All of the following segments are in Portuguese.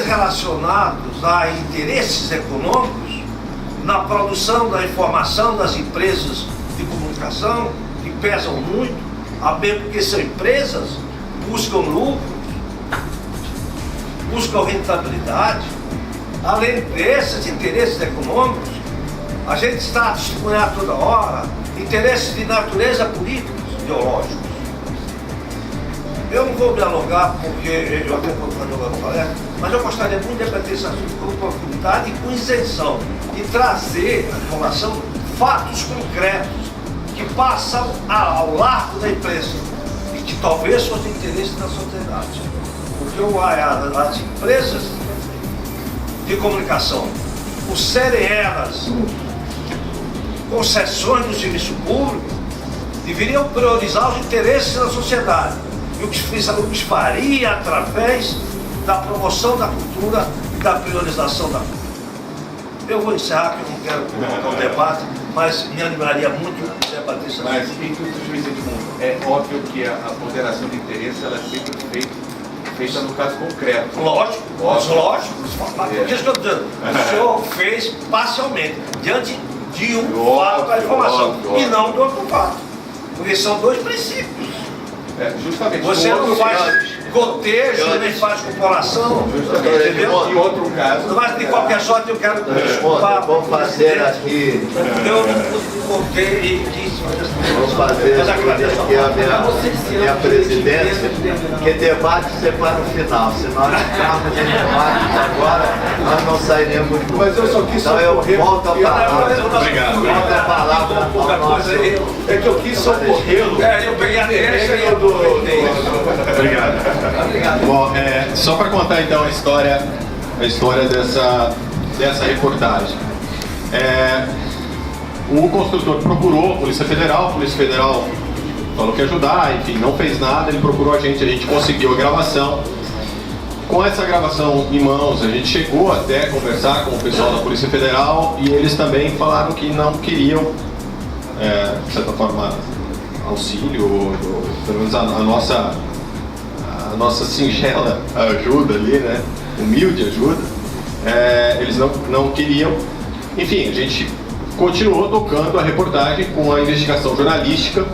relacionados a interesses econômicos na produção da informação das empresas de comunicação, que pesam muito, bem porque são empresas, buscam lucro, buscam rentabilidade. Além desses interesses econômicos, a gente está a testemunhar toda hora interesses de natureza política, ideológicos. Eu não vou me alongar, porque eu até vou fazer uma palestra, mas eu gostaria muito de debater esse assunto com profundidade e com isenção, e trazer à informação fatos concretos que passam ao largo da imprensa e que talvez são de interesse da sociedade. Porque as empresas de comunicação, por serem elas concessões do serviço público, deveriam priorizar os interesses da sociedade. E o que se faria através da promoção da cultura e da priorização da cultura. Eu vou encerrar, porque eu não quero colocar um debate, mas me animaria muito debater isso. Mas, em juízo de mundo, é óbvio que a ponderação de interesse ela é sempre feita no caso concreto. Lógico, lógico. Por isso que eu estou dizendo, o senhor fez parcialmente, diante de um fato da informação, e não do outro fato. Porque são dois princípios. Justamente. Você não faz cotejo, nem faz comparação. Entendeu? Em outro caso. Mas de qualquer sorte eu quero desculpar. Vamos fazer aqui. Eu não contei e disse. Vamos fazer aqui a minha presidência, que debate você para o final. Se nós ficarmos em debate agora, nós não sairemos muito. Mas eu só quis então eu volto a palavra. Obrigado. Volto a palavra ao nosso. É que eu quis socorrê-lo. Eu peguei a deixa e eu Obrigado. Bom, só para contar então a história dessa reportagem. O construtor procurou a Polícia Federal falou que ia ajudar, enfim, não fez nada, ele procurou a gente conseguiu a gravação. Com essa gravação em mãos, a gente chegou até conversar com o pessoal da Polícia Federal e eles também falaram que não queriam, de certa forma, auxílio, ou pelo menos a nossa singela ajuda ali, né? Humilde ajuda. Eles não queriam. Enfim, a gente continuou tocando a reportagem com a investigação jornalística,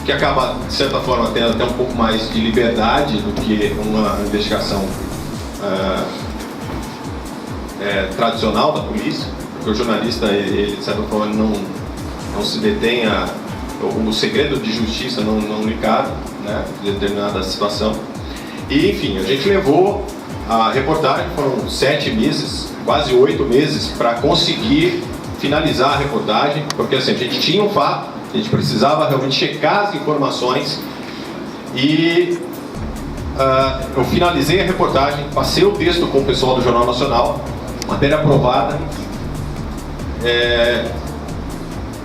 que acaba, de certa forma, tendo até um pouco mais de liberdade do que uma investigação tradicional da polícia, porque o jornalista, ele, de certa forma, não se detém o segredo de justiça não lhe cabe, né, de determinada situação. E, enfim, a gente levou a reportagem, foram 7 meses, quase 8 meses, para conseguir finalizar a reportagem, porque assim, a gente tinha um fato, a gente precisava realmente checar as informações e eu finalizei a reportagem, passei o texto com o pessoal do Jornal Nacional, matéria aprovada,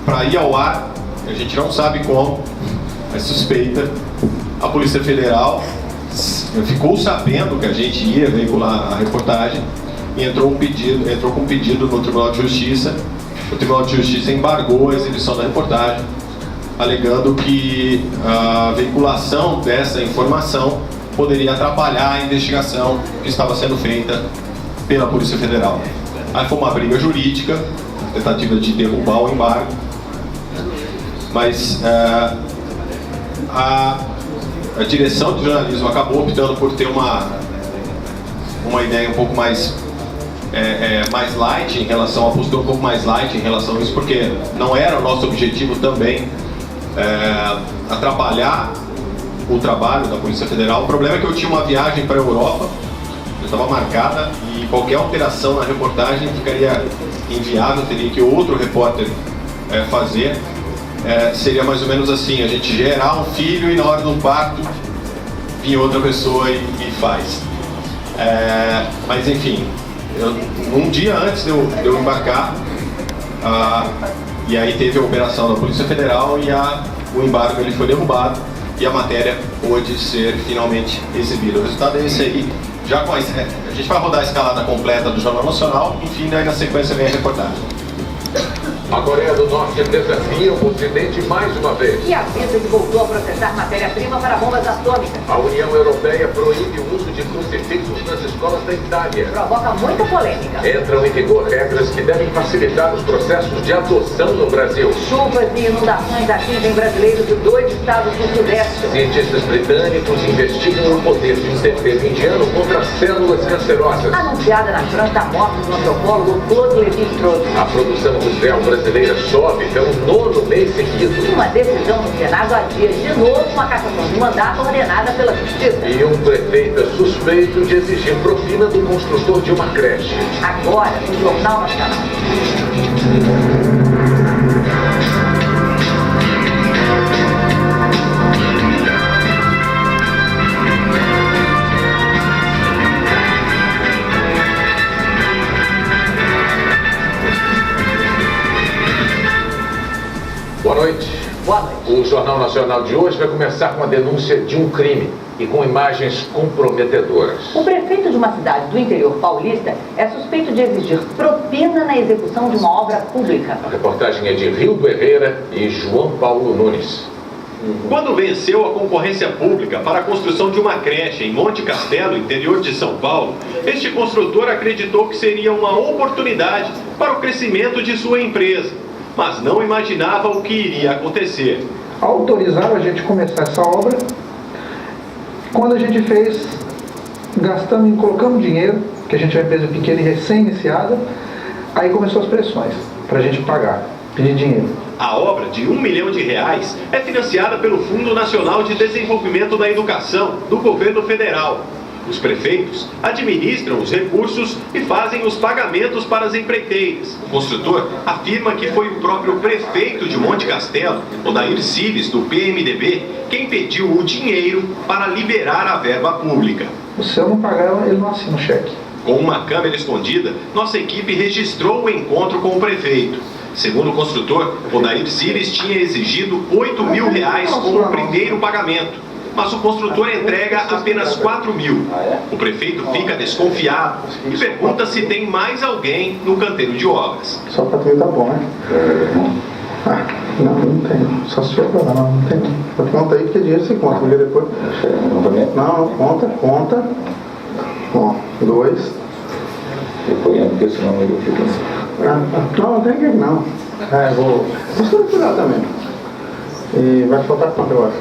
para ir ao ar. A gente não sabe como, é suspeita. A Polícia Federal ficou sabendo que a gente ia veicular a reportagem e entrou com um pedido no Tribunal de Justiça. O Tribunal de Justiça embargou a exibição da reportagem, alegando que a veiculação dessa informação poderia atrapalhar a investigação que estava sendo feita pela Polícia Federal. Aí foi uma briga jurídica, tentativa de derrubar o embargo. Mas a direção de jornalismo acabou optando por ter uma ideia um pouco mais light em relação, a postura um pouco mais light em relação a isso, porque não era o nosso objetivo também atrapalhar o trabalho da Polícia Federal. O problema é que eu tinha uma viagem para a Europa, eu estava marcada, e qualquer alteração na reportagem ficaria inviável, teria que outro repórter fazer. Seria mais ou menos assim, a gente gerar um filho e na hora do parto vir outra pessoa e faz. Mas enfim, um dia antes de eu embarcar, e aí teve a operação da Polícia Federal e o embargo ele foi derrubado e a matéria pôde ser finalmente exibida. O resultado é esse aí. Já a gente vai rodar a escalada completa do Jornal Nacional, enfim, daí na sequência vem a reportagem. A Coreia do Norte desafia o Ocidente mais uma vez. E avisa que voltou a processar matéria-prima para bombas atômicas. A União Europeia proíbe o uso de crucifixos nas escolas da Itália. Provoca muita polêmica. Entram em vigor regras que devem facilitar os processos de adoção no Brasil. Chuvas e inundações atingem brasileiros de 2 estados do Sudeste. Cientistas britânicos investigam o poder de um tempero indiano contra células cancerosas. Anunciada na França a morte do antropólogo Claude Lévi-Strauss. A produção industrial brasileira sobe pelo 9º mês seguido. Uma decisão no Senado adia de novo uma cassação de mandato ordenada pela Justiça. E um prefeito é suspeito de exigir propina do construtor de uma creche. Agora, no Jornal Nacional. Boa noite. Boa noite. O Jornal Nacional de hoje vai começar com a denúncia de um crime e com imagens comprometedoras. O prefeito de uma cidade do interior paulista é suspeito de exigir propina na execução de uma obra pública. A reportagem é de Rildo Herrera e João Paulo Nunes. Quando venceu a concorrência pública para a construção de uma creche em Monte Castelo, interior de São Paulo, este construtor acreditou que seria uma oportunidade para o crescimento de sua empresa, mas não imaginava o que iria acontecer. Autorizaram a gente começar essa obra. Quando a gente fez, colocamos dinheiro, que a gente é uma empresa pequena e recém-iniciada, aí começou as pressões para a gente pagar, pedir dinheiro. A obra, de R$1 milhão, é financiada pelo Fundo Nacional de Desenvolvimento da Educação, do governo federal. Os prefeitos administram os recursos e fazem os pagamentos para as empreiteiras. O construtor afirma que foi o próprio prefeito de Monte Castelo, Odair Cires, do PMDB, quem pediu o dinheiro para liberar a verba pública. Se eu não pagar, ele não assina o cheque. Com uma câmera escondida, nossa equipe registrou o encontro com o prefeito. Segundo o construtor, Odair Cires tinha exigido R$8 mil como o primeiro pagamento, mas o construtor entrega apenas 4 mil. O prefeito fica desconfiado e pergunta se tem mais alguém no canteiro de obras. Só para tu tá bom, né? Não tem. Só se for pra não tem. Conta aí que dinheiro você conta, porque depois. Não, conta. 2. Depois, porque senão eu fico assim. Não tem que não. Vou estruturar também. E vai faltar quanto agora?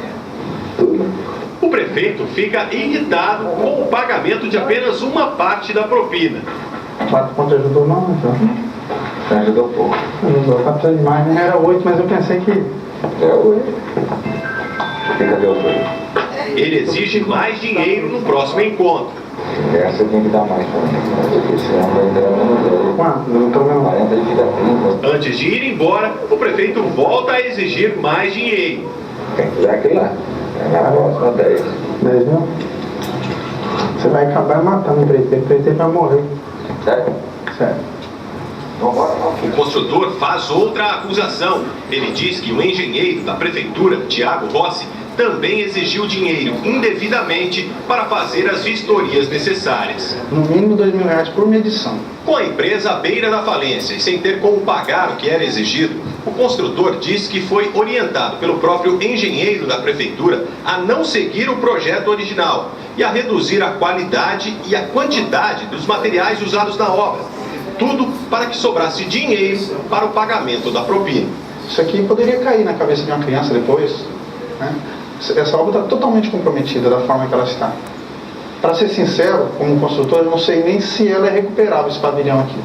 O prefeito fica irritado com o pagamento de apenas uma parte da propina. 4 pontos ajudou não, então? Ajudou um pouco. Ajudou, tá precisando demais, né? Era 8, mas eu pensei que... É 8. Cadê os 8? Ele exige mais dinheiro no próximo encontro. Essa tem que dar mais para mim, porque senão vai dar menos. Quanto? Não tô vendo. 40 de fica 30. Antes de ir embora, o prefeito volta a exigir mais dinheiro. Tem que dar aquele lá. Na próxima 10. 10 mil? Você vai acabar matando o prefeito vai morrer. Sério? Sério. O construtor faz outra acusação. Ele diz que o engenheiro da prefeitura, Tiago Rossi, também exigiu dinheiro indevidamente para fazer as vistorias necessárias. No mínimo R$2 mil por medição. Com a empresa à beira da falência e sem ter como pagar o que era exigido, o construtor diz que foi orientado pelo próprio engenheiro da prefeitura a não seguir o projeto original e a reduzir a qualidade e a quantidade dos materiais usados na obra. Tudo para que sobrasse dinheiro para o pagamento da propina. Isso aqui poderia cair na cabeça de uma criança depois, né? Essa obra está totalmente comprometida da forma que ela está. Para ser sincero, como construtor, eu não sei nem se ela é recuperável, esse pavilhão aqui.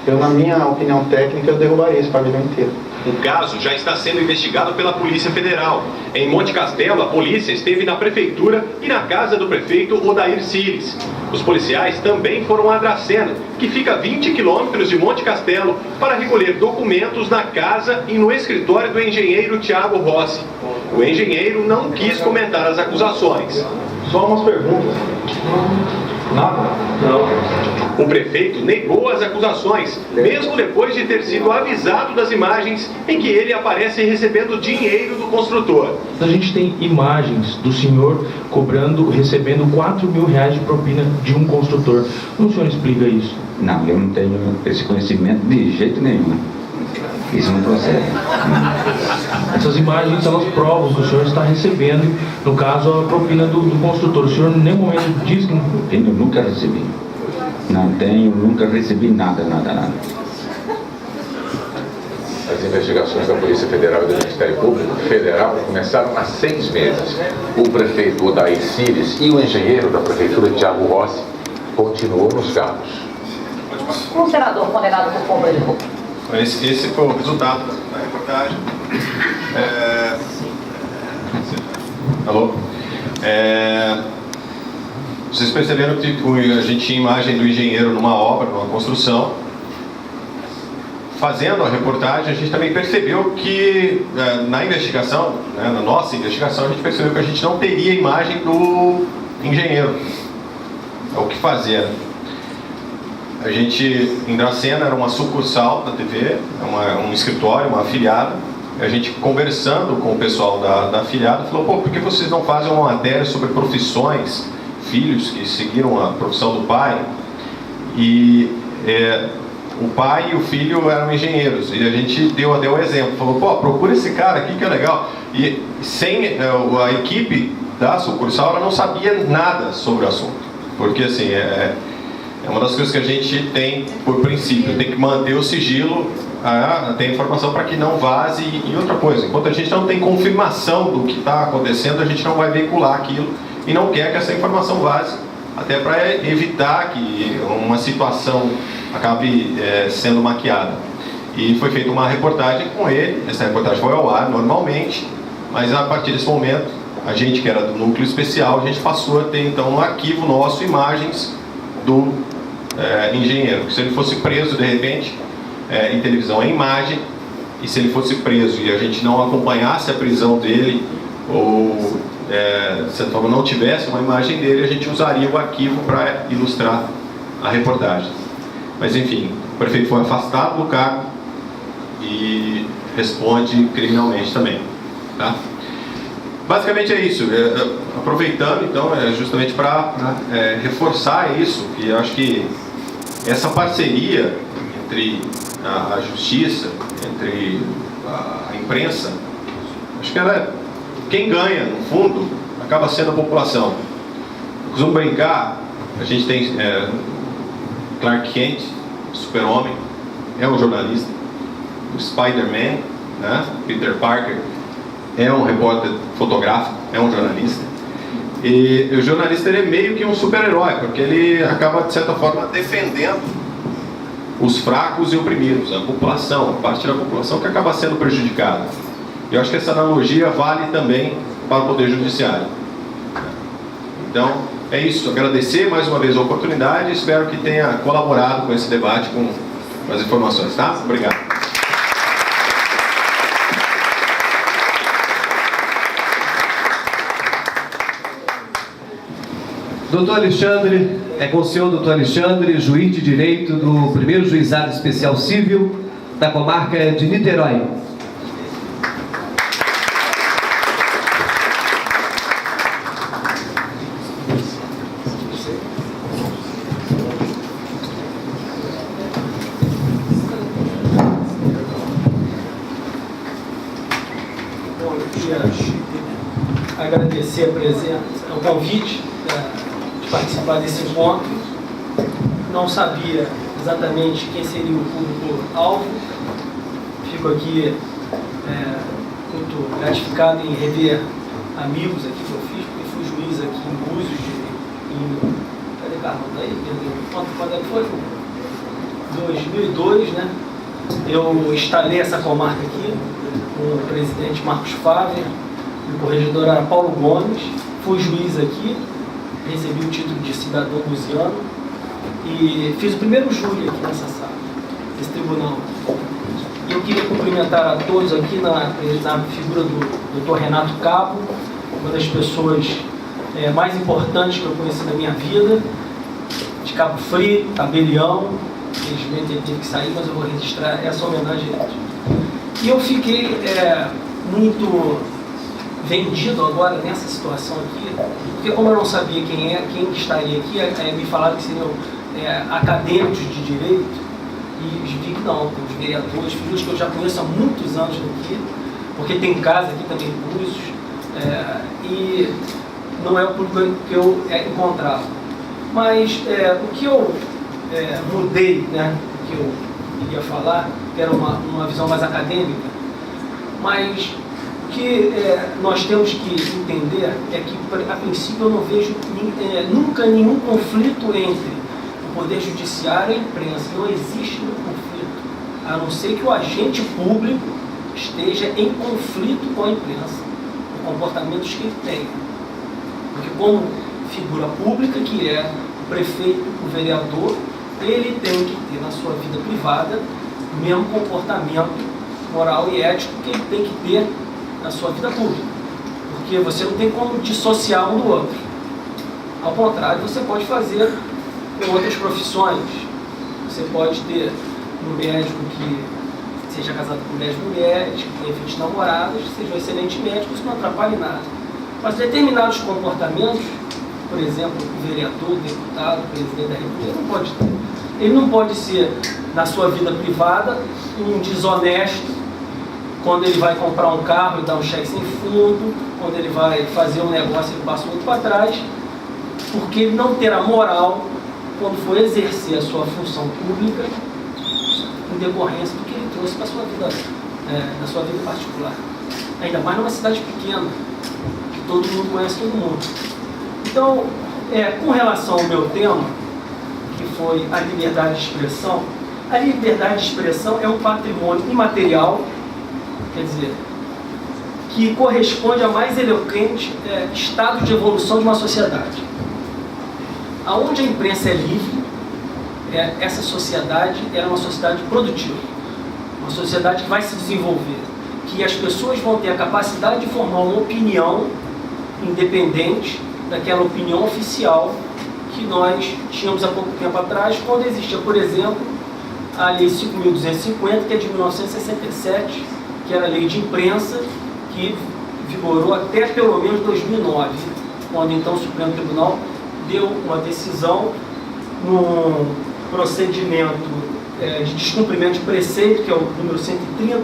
Eu, na minha opinião técnica, eu derrubaria esse pavilhão inteiro. O caso já está sendo investigado pela Polícia Federal. Em Monte Castelo, a polícia esteve na prefeitura e na casa do prefeito Odair Cires. Os policiais também foram a Dracena, que fica a 20 quilômetros de Monte Castelo, para recolher documentos na casa e no escritório do engenheiro Tiago Rossi. O engenheiro não quis comentar as acusações. Só umas perguntas. Nada? Não. O prefeito negou as acusações, mesmo depois de ter sido avisado das imagens em que ele aparece recebendo dinheiro do construtor. A gente tem imagens do senhor recebendo R$4 mil de propina de um construtor. Como o senhor explica isso? Não, eu não tenho esse conhecimento de jeito nenhum. Isso não procede. Essas imagens, elas provam que o senhor está recebendo, no caso, a propina do construtor. O senhor em nenhum momento diz que... Eu nunca recebi. Não tenho, nunca recebi nada. As investigações da Polícia Federal e do Ministério Público Federal começaram há 6 meses. O prefeito Odair Cires e o engenheiro da Prefeitura, Thiago Rossi, continuam nos cargos. Um senador condenado por compra de roupa. Esse foi o resultado da reportagem. Alô? Vocês perceberam que a gente tinha imagem do engenheiro numa obra, numa construção. Fazendo a reportagem, a gente também percebeu que na investigação, na nossa investigação, a gente percebeu que a gente não teria imagem do engenheiro. É o que fazer. A gente, em Dracena, era uma sucursal da TV, um escritório, uma afiliada. A gente, conversando com o pessoal da afiliada, falou: pô, por que vocês não fazem uma matéria sobre profissões, filhos que seguiram a profissão do pai? E o pai e o filho eram engenheiros. E a gente deu o exemplo, falou: pô, procura esse cara aqui que é legal. E sem a equipe da sucursal, ela não sabia nada sobre o assunto. Porque, assim, é uma das coisas que a gente tem por princípio, tem que manter o sigilo, tem informação para que não vaze. E outra coisa, enquanto a gente não tem confirmação do que está acontecendo, a gente não vai veicular aquilo e não quer que essa informação vaze, até para evitar que uma situação acabe sendo maquiada. E foi feita uma reportagem com ele, essa reportagem foi ao ar normalmente, mas a partir desse momento, a gente que era do núcleo especial, a gente passou a ter então no arquivo nosso imagens do engenheiro, que se ele fosse preso de repente, em televisão é imagem, e se ele fosse preso e a gente não acompanhasse a prisão dele, ou de certa forma não tivesse uma imagem dele, a gente usaria o arquivo para ilustrar a reportagem. Mas enfim, o prefeito foi afastado do cargo e responde criminalmente também, tá? Basicamente é isso. Aproveitando então, justamente para reforçar isso, que eu acho que essa parceria entre a justiça, entre a imprensa, acho que quem ganha, no fundo, acaba sendo a população. Eu costumo brincar, a gente tem Clark Kent, Super-Homem, é um jornalista, o Spider-Man, né? Peter Parker, é um repórter fotográfico, é um jornalista. E o jornalista ele é meio que um super-herói, porque ele acaba, de certa forma, defendendo os fracos e oprimidos, a população, a parte da população que acaba sendo prejudicada. Eu acho que essa analogia vale também para o Poder Judiciário. Então, é isso. Agradecer mais uma vez a oportunidade e espero que tenha colaborado com esse debate, com as informações, tá? Obrigado. Doutor Alexandre, é com o senhor, doutor Alexandre, juiz de direito do primeiro Juizado Especial Civil da comarca de Niterói. Bom, eu queria agradecer a presença, o convite de participar desse encontro. Não sabia exatamente quem seria o público-alvo. Fico aqui muito gratificado em rever amigos aqui que eu fiz, porque fui juiz aqui em Búzios, cadê Carlos? Tá aí? Quando é que foi? 2002, né? Eu instalei essa comarca aqui com o presidente Marcos Fávia, o corregedor era Paulo Gomes, fui juiz aqui, recebi o título de cidadão buziano e fiz o primeiro júri aqui nessa sala, nesse tribunal. E eu queria cumprimentar a todos aqui na figura do Dr. Renato Cabo, uma das pessoas mais importantes que eu conheci na minha vida, de Cabo Frio, tabelião. Infelizmente ele teve que sair, mas eu vou registrar essa homenagem a ele. E eu fiquei muito vendido agora nessa situação aqui, porque como eu não sabia quem estaria aqui, me falaram que seriam acadêmicos de direito, E vi que não, tem os vereadores, figuras que eu já conheço há muitos anos aqui, porque tem casa aqui também em Búzios, e não é o público que eu encontrava. Mas o que eu mudei, né, o que eu iria falar, que era uma visão mais acadêmica, mas o que nós temos que entender é que, a princípio, eu não vejo nunca nenhum conflito entre o Poder Judiciário e a imprensa. Não existe um conflito, a não ser que o agente público esteja em conflito com a imprensa, com comportamentos que ele tem. Porque como figura pública, que é o prefeito, o vereador, ele tem que ter na sua vida privada o mesmo comportamento moral e ético que ele tem que ter na sua vida pública. Porque você não tem como dissociar um do outro. Ao contrário, você pode fazer com outras profissões. Você pode ter um médico que seja casado com 10 mulheres, que tenha 20 namoradas, seja um excelente médico, isso não atrapalha em nada. Mas determinados comportamentos, por exemplo, o vereador, o deputado, o presidente da República, não pode ter. Ele não pode ser, na sua vida privada, um desonesto, quando ele vai comprar um carro e dá um cheque sem fundo, quando ele vai fazer um negócio ele passa outro para trás, porque ele não terá moral quando for exercer a sua função pública em decorrência do que ele trouxe para a sua vida, na sua vida particular. Ainda mais numa cidade pequena, que todo mundo conhece todo mundo. Então, com relação ao meu tema, que foi a liberdade de expressão, a liberdade de expressão é um patrimônio imaterial, quer dizer, que corresponde ao mais eloquente estado de evolução de uma sociedade. Aonde a imprensa é livre, essa sociedade é uma sociedade produtiva, uma sociedade que vai se desenvolver, que as pessoas vão ter a capacidade de formar uma opinião independente daquela opinião oficial que nós tínhamos há pouco tempo atrás, quando existia, por exemplo, a Lei 5.250, que é de 1967, que era a lei de imprensa, que vigorou até pelo menos 2009, quando então o Supremo Tribunal deu uma decisão no procedimento de descumprimento de preceito, que é o número 130,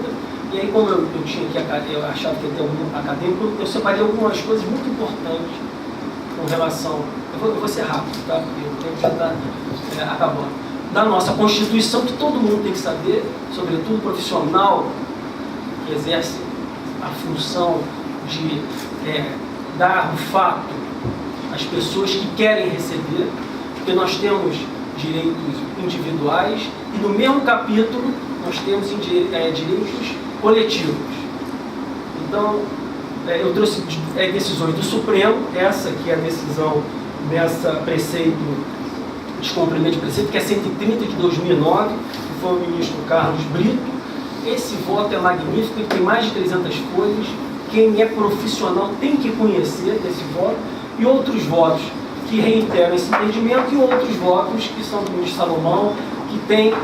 e aí como eu tinha aqui, eu achava que ia ter um acadêmico, eu separei algumas coisas muito importantes com relação, eu vou ser rápido, tá? Porque o tempo já está acabando, da nossa Constituição, que todo mundo tem que saber, sobretudo profissional, que exerce a função de dar o fato às pessoas que querem receber, porque nós temos direitos individuais e no mesmo capítulo nós temos direitos coletivos. Então, eu trouxe decisões do Supremo, essa que é a decisão dessa preceito, descumprimento de preceito, que é 130 de 2009, que foi o ministro Carlos Brito. Esse voto é magnífico, ele tem mais de 300 folhas. Quem é profissional tem que conhecer esse voto, e outros votos que reiteram esse entendimento, e outros votos que são do ministro Salomão, que tem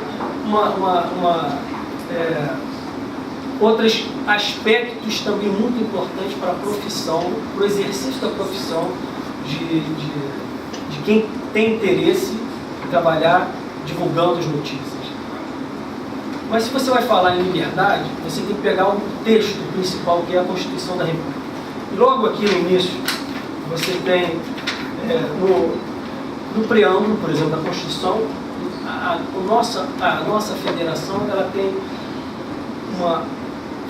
outros aspectos também muito importantes para a profissão, para o exercício da profissão de quem tem interesse em trabalhar divulgando as notícias. Mas se você vai falar em liberdade, você tem que pegar o texto principal, que é a Constituição da República. E logo aqui no início, você tem, no preâmbulo, por exemplo, da Constituição, a nossa federação, ela tem uma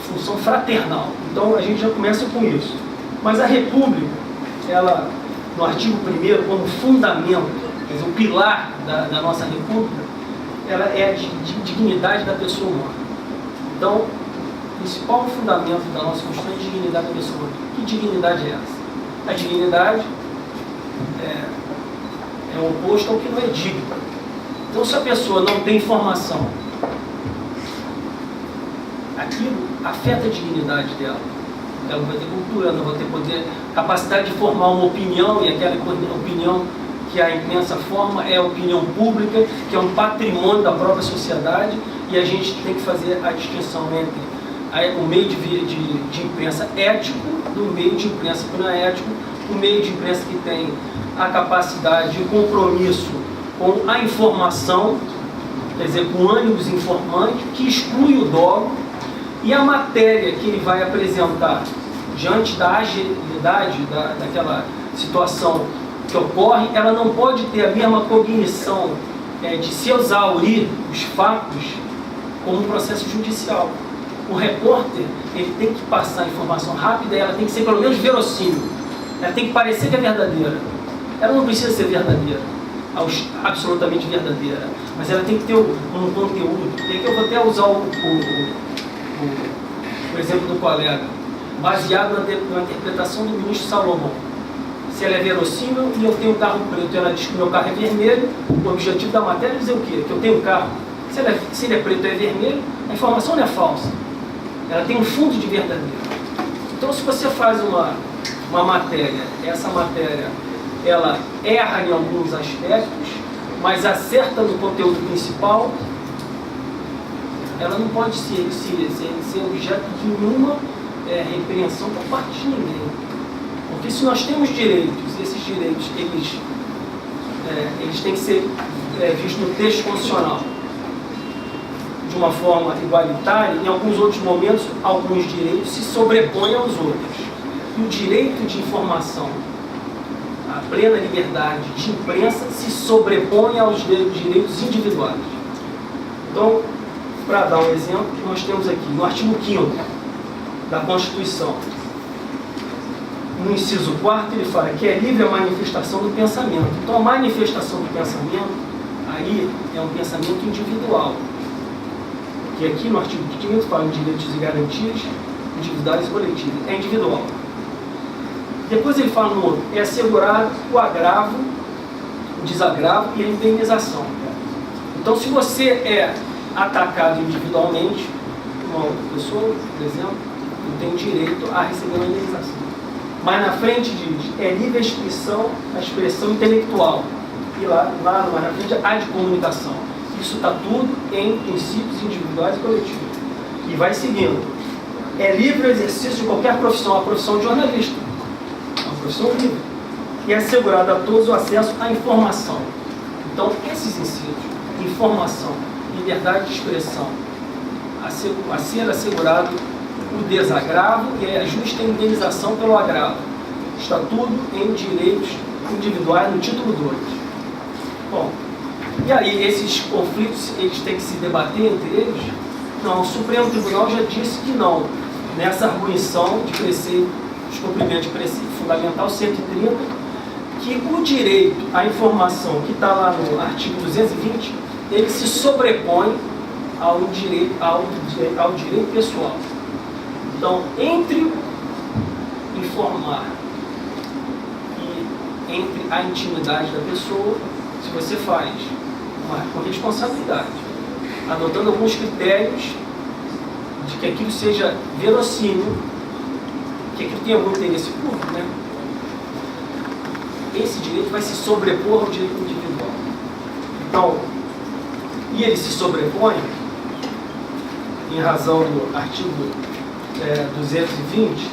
função fraternal. Então a gente já começa com isso. Mas a República, ela, no artigo 1º, como fundamento, quer dizer, o pilar da nossa República, ela é de dignidade da pessoa humana. Então, o principal fundamento da nossa Constituição é a dignidade da pessoa humana. Que dignidade é essa? A dignidade é o oposto ao que não é digno. Então, se a pessoa não tem informação, aquilo afeta a dignidade dela. Ela não vai ter cultura, ela não vai ter poder, capacidade de formar uma opinião, e aquela opinião que a imprensa forma é a opinião pública, que é um patrimônio da própria sociedade, e a gente tem que fazer a distinção entre o meio de imprensa ético do meio de imprensa que não é ético, o meio de imprensa que tem a capacidade de compromisso com a informação quer dizer, com ânimos informantes, que exclui o dolo, e a matéria que ele vai apresentar diante da agilidade daquela situação que ocorre, ela não pode ter a mesma cognição de se exaurir os fatos como um processo judicial. O repórter, ele tem que passar a informação rápida, ela tem que ser pelo menos verossímil, ela tem que parecer que é verdadeira. Ela não precisa ser verdadeira, absolutamente verdadeira, mas ela tem que ter um conteúdo. E aqui eu vou até usar o exemplo do colega, baseado na interpretação do ministro Salomão. Se ela é verossímil e eu tenho um carro preto e ela diz que meu carro é vermelho, o objetivo da matéria é dizer o quê? Que eu tenho um carro. Se ele é preto e é vermelho, a informação não é falsa. Ela tem um fundo de verdadeiro. Então, se você faz uma matéria, essa matéria, ela erra em alguns aspectos, mas acerta no conteúdo principal, ela não pode ser objeto de nenhuma repreensão por parte de ninguém. Porque se nós temos direitos, e esses direitos eles têm que ser vistos no texto constitucional de uma forma igualitária, em alguns outros momentos, alguns direitos se sobrepõem aos outros. E o direito de informação, a plena liberdade de imprensa, se sobrepõe aos direitos individuais. Então, para dar um exemplo, nós temos aqui, no artigo 5º da Constituição, no inciso 4º, ele fala que é livre a manifestação do pensamento. Então, a manifestação do pensamento, aí, é um pensamento individual. Que aqui no artigo 5º fala em direitos e garantias individuais e coletivas. É individual. Depois ele fala no outro, é assegurado o agravo, o desagravo e a indenização. Então, se você é atacado individualmente, uma outra pessoa, por exemplo, não tem direito a receber uma indenização. Mas na frente diz, é livre a expressão intelectual. E lá mais na frente, a de comunicação. Isso está tudo em princípios individuais e coletivos. E vai seguindo. É livre o exercício de qualquer profissão, a profissão de jornalista. É uma profissão livre. E é assegurado a todos o acesso à informação. Então, esses incisos, informação, liberdade de expressão, a ser assegurado o desagravo e a justa indenização pelo agravo. Está tudo em direitos individuais no título 2. Bom, e aí esses conflitos, eles têm que se debater entre eles? Não, o Supremo Tribunal já disse que não. Nessa arguição de preceito, descumprimento de preceito fundamental 130, que o direito à informação que está lá no artigo 220, ele se sobrepõe ao direito pessoal. Então, entre informar e entre a intimidade da pessoa, se você faz com responsabilidade, adotando alguns critérios de que aquilo seja verossímil, que aquilo tenha algum interesse público, né? Esse direito vai se sobrepor ao direito individual. Então, e ele se sobrepõe em razão do artigo 220,